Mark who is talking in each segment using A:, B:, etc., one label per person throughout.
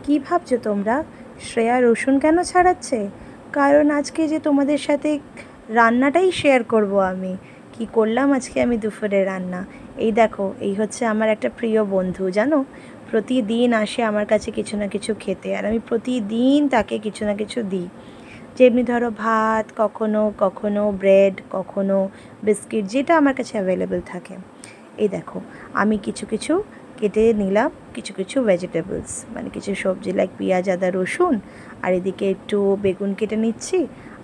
A: কি ভাবছো তোমরা? শ্রেয়া রসুন কেন ছাড়াচ্ছে? কারণ আজকে যে তোমাদের সাথে রান্নাটাই শেয়ার করব আমি। কি করলাম আজকে আমি দুপুরে রান্না। এই দেখো, এই হচ্ছে আমার একটা প্রিয় বন্ধু, জানো। প্রতিদিন আসে আমার কাছে কিছু না কিছু খেতে, আর আমি প্রতিদিন তাকে কিছু না কিছু দিই। যেমনি ধরো ভাত, কখনো কখনো ব্রেড, কখনো বিস্কিট, যেটা আমার কাছে অ্যাভেলেবেল থাকে। এই দেখো, আমি কিছু কিছু কেটে নিলাম, কিছু কিছু ভেজিটেবলস, মানে কিছু সবজি লাইক পেঁয়াজ, আদা, রসুন, আর এদিকে একটু বেগুন কেটে নিচ্ছি,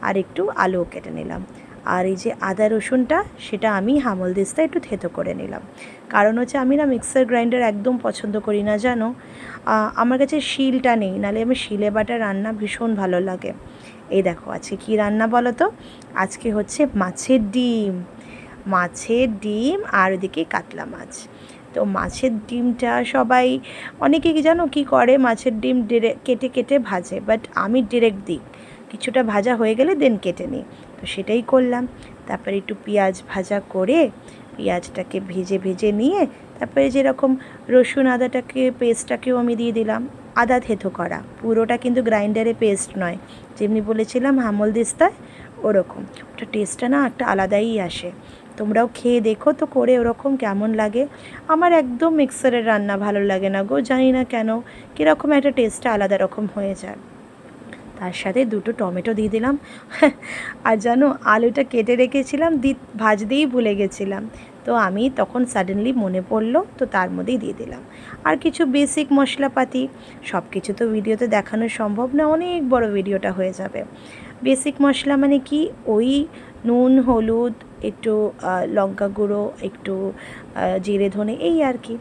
A: আর একটু আলুও কেটে নিলাম। আর এই যে আদা রসুনটা, সেটা আমি হামলদিস্তায় একটু থেতো করে নিলাম। কারণ হচ্ছে আমি না মিক্সার গ্রাইন্ডার একদম পছন্দ করি না, জানো। আমার কাছে শিলটা নেই, নাহলে আমি শিলে বাটা রান্না ভীষণ ভালো লাগে। এই দেখো, আজকে কী রান্না বলো তো? আজকে হচ্ছে মাছের ডিম। মাছের ডিম আর ওদিকে কাতলা মাছ। তো মাছের ডিমটা সবাই, অনেকে কি জানো কী করে, মাছের ডিম কেটে কেটে ভাজে, বাট আমি ডিরেক্ট দিই। কিছুটা ভাজা হয়ে গেলে দেন কেটে নিই। তো সেটাই করলাম। তারপরে একটু পেঁয়াজ ভাজা করে, পেঁয়াজটাকে ভেজে ভেজে নিয়ে, তারপরে যেরকম রসুন আদাটাকে পেস্টটাকেও আমি দিয়ে দিলাম। আদা থেতো করা, পুরোটা কিন্তু গ্রাইন্ডারে পেস্ট নয়, যেমনি বলেছিলাম হামলদিস্তায় ওরকম। ওটা টেস্টটা না একটা আলাদাই আসে। তোমরাও খেয়ে দেখো তো করে ওরকম কেমন লাগে। আমার একদম মিক্সারের রান্না ভালো লাগে না গো, জানি না কেন, কীরকম একটা টেস্টটা আলাদা রকম হয়ে যায়। তার সাথে দুটো টমেটো দিয়ে দিলাম। আর জানো, আলুটা কেটে রেখেছিলাম, ভাজতেই ভুলে গেছিলাম। তো আমি তখন সাডেনলি মনে পড়লো, তো তার মধ্যেই দিয়ে দিলাম। আর কিছু বেসিক মশলাপাতি, সব কিছু তো ভিডিওতে দেখানো সম্ভব না, অনেক বড় ভিডিওটা হয়ে যাবে। বেসিক মশলা মানে কি, ওই নুন, হলুদ, একটু লঙ্কা গুঁড়ো, একটু জিরে ধনে, এই আর কি।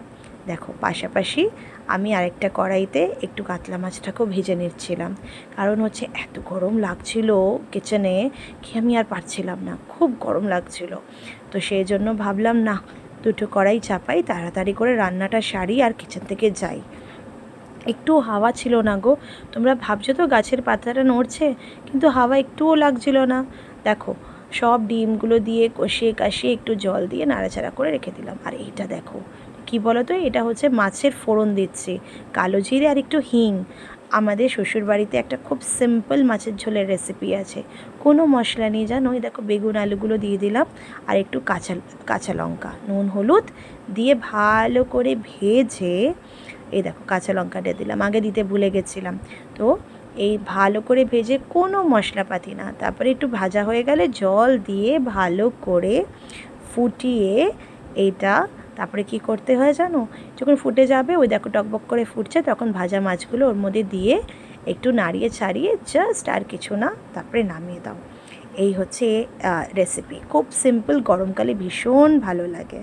A: দেখো, পাশাপাশি আমি আরেকটা কড়াইতে একটু কাতলা মাছটাকেও ভেজে নিচ্ছিলাম। কারণ হচ্ছে এত গরম লাগছিল কিচেনে, কি আমি আর পারছিলাম না, খুব গরম লাগছিল। তো সেই জন্য ভাবলাম না, দুটো কড়াই চাপাই, তাড়াতাড়ি করে রান্নাটা সারি আর কিচেন থেকে যাই। একটু হাওয়া ছিল না গো। তোমরা ভাবছো তো গাছের পাতাটা নড়ছে, কিন্তু হাওয়া একটুও লাগছিল না। দেখো, সব ডিমগুলো দিয়ে কষিয়ে কাশিয়ে একটু জল দিয়ে নাড়াচাড়া করে রেখে দিলাম। আর এইটা দেখো, কি বলো তো, এটা হচ্ছে মাছের ফোড়ন দিচ্ছি, কালো জিরে আর একটু হিং। আমাদের শ্বশুরবাড়িতে একটা খুব সিম্পল মাছের ঝোলের রেসিপি আছে, কোনো মশলা নেই, জানো। এই দেখো, বেগুন আলুগুলো দিয়ে দিলাম, আর একটু কাঁচা কাঁচা লঙ্কা, নুন, হলুদ দিয়ে ভালো করে ভেজে, এই দেখো কাঁচা লঙ্কাটা দিলাম, আগে দিতে ভুলে গেছিলাম। তো এই ভালো করে ভেজে, কোনো মশলাপাতি না, তারপরে একটু ভাজা হয়ে গেলে জল দিয়ে ভালো করে ফুটিয়ে এইটা, তারপরে কি করতে হয় জানো, যখন ফুটে যাবে, ওই দেখো টকবক করে ফুটছে, তখন ভাজা মাছগুলো ওর মধ্যে দিয়ে একটু নাড়িয়ে ছাড়িয়ে জাস্ট, আর কিছু না, তারপরে নামিয়ে দাও। এই হচ্ছে রেসিপি, খুব সিম্পল, গরমকালে ভীষণ ভালো লাগে।